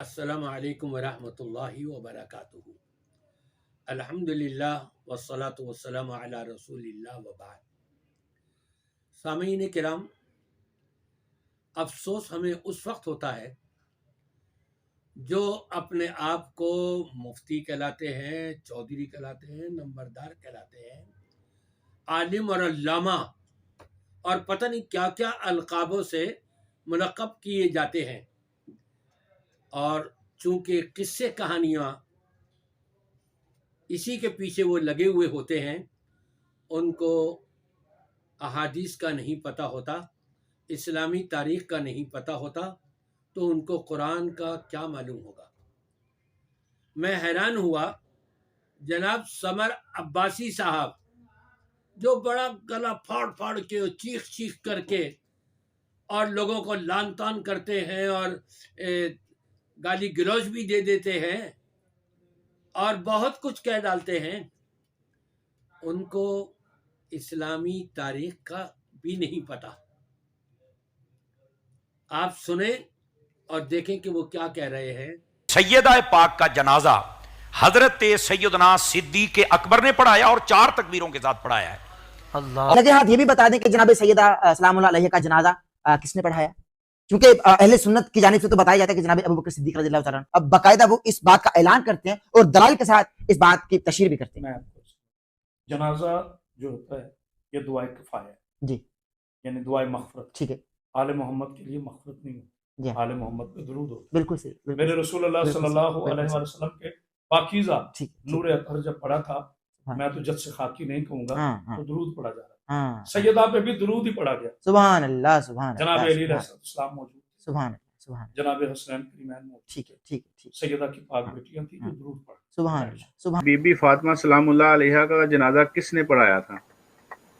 السلام علیکم ورحمۃ اللہ وبرکاتہ۔ الحمدللہ والصلاة والسلام علی رسول اللہ وبعد۔ سامعین کرام، افسوس ہمیں اس وقت ہوتا ہے جو اپنے آپ کو مفتی کہلاتے ہیں، چودھری کہلاتے ہیں، نمبردار کہلاتے ہیں، عالم اور علامہ اور پتہ نہیں کیا کیا القابوں سے ملقب کیے جاتے ہیں، اور چونکہ قصے کہانیاں اسی کے پیچھے وہ لگے ہوئے ہوتے ہیں، ان کو احادیث کا نہیں پتہ ہوتا، اسلامی تاریخ کا نہیں پتہ ہوتا، تو ان کو قرآن کا کیا معلوم ہوگا۔ میں حیران ہوا، جناب سمر عباسی صاحب جو بڑا گلا پھاڑ پھاڑ کے چیخ چیخ کر کے اور لوگوں کو لان تان کرتے ہیں اور گالی گلوچ بھی دے دیتے ہیں اور بہت کچھ کہہ ڈالتے ہیں، ان کو اسلامی تاریخ کا بھی نہیں پتا۔ آپ سنیں اور دیکھیں کہ وہ کیا کہہ رہے ہیں۔ سیدہ پاک کا جنازہ حضرت سیدنا صدیق اکبر نے پڑھایا اور 4 تکبیروں کے ساتھ پڑھایا ہے۔ لگے ہاتھ یہ بھی بتا دیں کہ جناب سیدہ سلام اللہ علیہ کا جنازہ کس نے پڑھایا، کیونکہ اہل سنت کی جانب سے تو بتایا جاتا ہے کہ جناب ابو بکر صدیق رضی اللہ تعالیٰ عنہ، اب باقاعدہ وہ اس بات کا اعلان کرتے ہیں اور دلائل کے ساتھ اس بات کی تشریح بھی کرتے ہیں۔ جنازہ جو ہوتا ہے یہ دعائے کفایہ ہے، جی، یعنی دعائے مغفرت۔ ٹھیک ہے، آل محمد کے لیے مغفرت نہیں ہوتی، جی، آل محمد پہ درود ہوتا ہے۔ بالکل صحیح، میرے رسول اللہ صلی اللہ علیہ وسلم کے پاکیزہ نور اطہر جب پڑھا تھا، میں تو جد سے خاکی نہیں کہوں گا، تو درود پڑھا جا رہا ہے، سیدہ پہ بھی درود ہی پڑھا گیا۔ سبحان اللہ، سبحان اللہ، جناب علی علیہ السلام موجود، سبحان اللہ، سبحان اللہ، جناب حسنین کریمین موجود، ٹھیک ہے، ٹھیک ہے، ٹھیک، سیدہ کی پاک بیٹیاں تھیں جو درود پڑھا۔ سبحان اللہ، سبحان بی بی فاطمہ سلام اللہ علیہا کا جنازہ کس نے پڑھایا تھا؟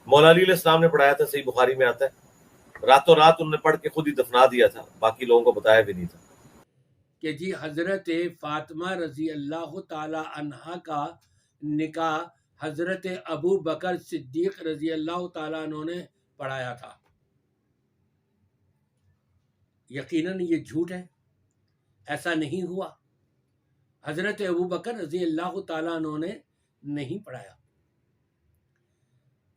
مولا علی علیہ السلام نے پڑھایا تھا، صحیح بخاری میں آتا ہے، راتوں رات انہوں نے پڑھ کے خود ہی دفنا دیا تھا، باقی لوگوں کو بتایا بھی نہیں تھا کہ جی حضرت فاطمہ رضی اللہ تعالی عنہا کا نکاح حضرت ابو بکر صدیق رضی اللہ تعالیٰ عنہ نے پڑھایا تھا۔ یقیناً یہ جھوٹ ہے، ایسا نہیں ہوا۔ حضرت ابو بکر رضی اللہ تعالیٰ عنہ نے نہیں پڑھایا۔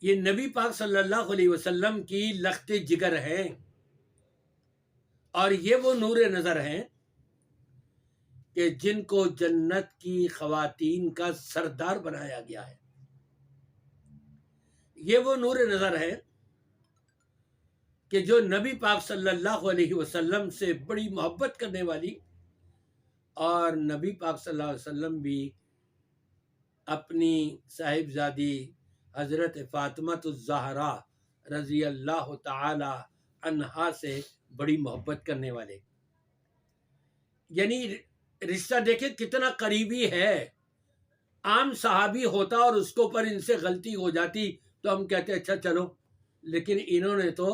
یہ نبی پاک صلی اللہ علیہ وسلم کی لخت جگر ہیں، اور یہ وہ نور نظر ہیں کہ جن کو جنت کی خواتین کا سردار بنایا گیا ہے۔ یہ وہ نور نظر ہے کہ جو نبی پاک صلی اللہ علیہ وسلم سے بڑی محبت کرنے والی، اور نبی پاک صلی اللہ علیہ وسلم بھی اپنی صاحبزادی حضرت فاطمہ الزہرا رضی اللہ تعالی عنہا سے بڑی محبت کرنے والے، یعنی رشتہ دیکھیں کتنا قریبی ہے۔ عام صحابی ہوتا اور اس کو پر ان سے غلطی ہو جاتی تو ہم کہتے اچھا چلو، لیکن انہوں نے تو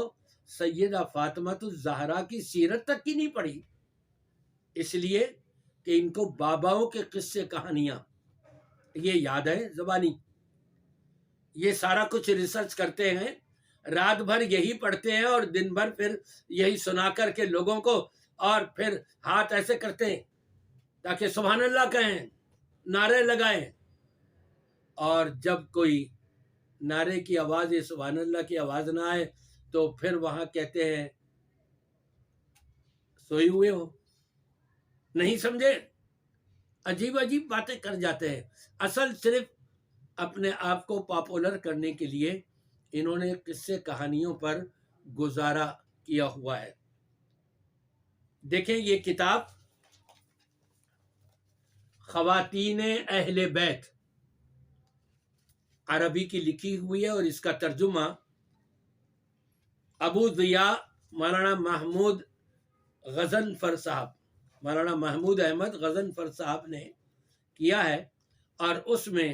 سیدہ فاطمہ الزہرا کی سیرت تک کی نہیں پڑھی، اس لیے کہ ان کو باباؤں کے قصے کہانیاں یہ یاد ہے زبانی، یہ سارا کچھ ریسرچ کرتے ہیں، رات بھر یہی پڑھتے ہیں اور دن بھر پھر یہی سنا کر کے لوگوں کو، اور پھر ہاتھ ایسے کرتے ہیں تاکہ سبحان اللہ کہیں، نعرے لگائیں، اور جب کوئی نعرے کی آواز یا سبحان اللہ کی آواز نہ آئے تو پھر وہاں کہتے ہیں سوئے ہوئے ہو، نہیں سمجھے، عجیب عجیب باتیں کر جاتے ہیں۔ اصل صرف اپنے آپ کو پاپولر کرنے کے لیے انہوں نے قصے کہانیوں پر گزارا کیا ہوا ہے۔ دیکھیں یہ کتاب خواتین اہل بیت عربی کی لکھی ہوئی ہے، اور اس کا ترجمہ ابو ضیاء مولانا محمود غضنفر صاحب، مولانا محمود احمد غضنفر صاحب نے کیا ہے، اور اس میں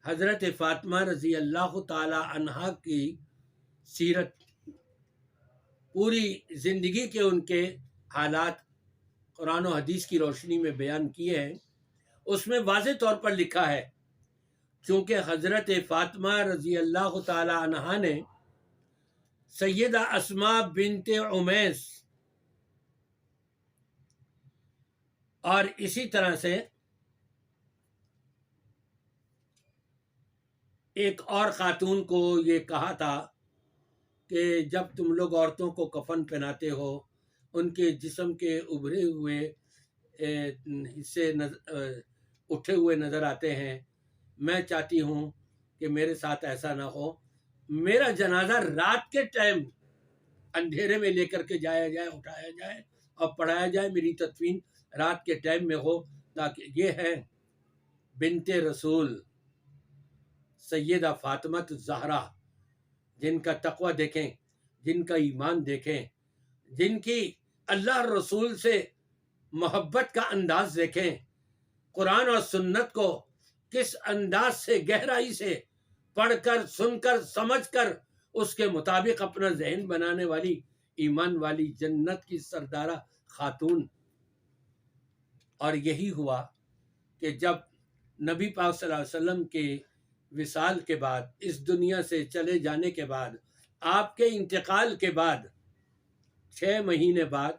حضرت فاطمہ رضی اللہ تعالی عنہا کی سیرت، پوری زندگی کے ان کے حالات قرآن و حدیث کی روشنی میں بیان کیے ہیں۔ اس میں واضح طور پر لکھا ہے چونکہ حضرت فاطمہ رضی اللہ تعالی عنہا نے سیدہ اسماء بنت عمیس اور اسی طرح سے ایک اور خاتون کو یہ کہا تھا کہ جب تم لوگ عورتوں کو کفن پہناتے ہو، ان کے جسم کے ابھرے ہوئے حصے اٹھے ہوئے نظر آتے ہیں، میں چاہتی ہوں کہ میرے ساتھ ایسا نہ ہو، میرا جنازہ رات کے ٹائم اندھیرے میں لے کر کے جایا جائے، اٹھایا جائے اور پڑھایا جائے، میری تدفین رات کے ٹائم میں ہو، تاکہ یہ ہے بنت رسول سیدہ فاطمہ الزہرا، جن کا تقوی دیکھیں، جن کا ایمان دیکھیں، جن کی اللہ رسول سے محبت کا انداز دیکھیں، قرآن اور سنت کو کس انداز سے گہرائی سے پڑھ کر، سن کر، سمجھ کر اس کے مطابق اپنا ذہن بنانے والی ایمان والی جنت کی سردارہ خاتون۔ اور یہی ہوا کہ جب نبی پاک صلی اللہ علیہ وسلم کے وصال کے بعد، اس دنیا سے چلے جانے کے بعد، آپ کے انتقال کے بعد 6 مہینے بعد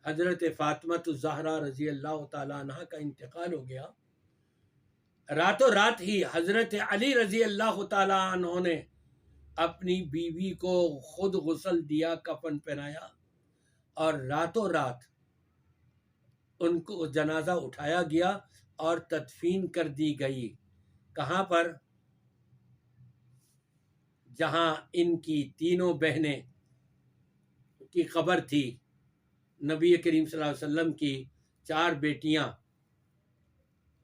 حضرت فاطمہ الزہرا رضی اللہ تعالیٰ عنہ کا انتقال ہو گیا۔ راتوں رات ہی حضرت علی رضی اللہ تعالیٰ عنہ نے اپنی بیوی کو خود غسل دیا، کفن پہنایا، اور راتوں رات ان کو جنازہ اٹھایا گیا اور تدفین کر دی گئی۔ کہاں پر؟ جہاں ان کی تینوں بہنیں کی قبر تھی، نبی کریم صلی اللہ علیہ وسلم کی 4 بیٹیاں،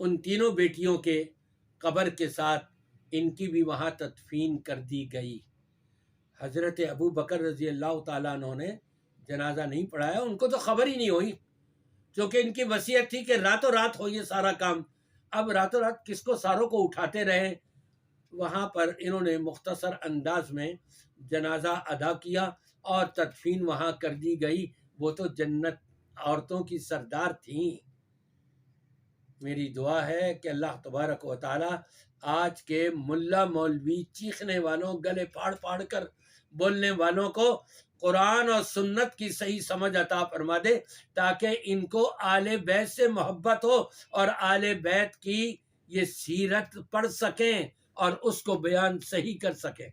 ان تینوں بیٹیوں کے قبر کے ساتھ ان کی بھی وہاں تدفین کر دی گئی۔ حضرت ابو بکر رضی اللہ تعالیٰ عنہ نے جنازہ نہیں پڑھایا، ان کو تو خبر ہی نہیں ہوئی، کیونکہ ان کی وصیت تھی کہ راتوں رات ہو یہ سارا کام۔ اب راتوں رات کس کو ساروں کو اٹھاتے رہیں؟ وہاں پر انہوں نے مختصر انداز میں جنازہ ادا کیا اور تدفین وہاں کر دی گئی۔ وہ تو جنت عورتوں کی سردار تھیں۔ میری دعا ہے کہ اللہ تبارک و تعالی آج کے ملا مولوی چیخنے والوں، گلے پھاڑ پھاڑ کر بولنے والوں کو قرآن اور سنت کی صحیح سمجھ عطا فرما دے، تاکہ ان کو آل بیت سے محبت ہو اور آل بیت کی یہ سیرت پڑھ سکیں اور اس کو بیان صحیح کر سکیں۔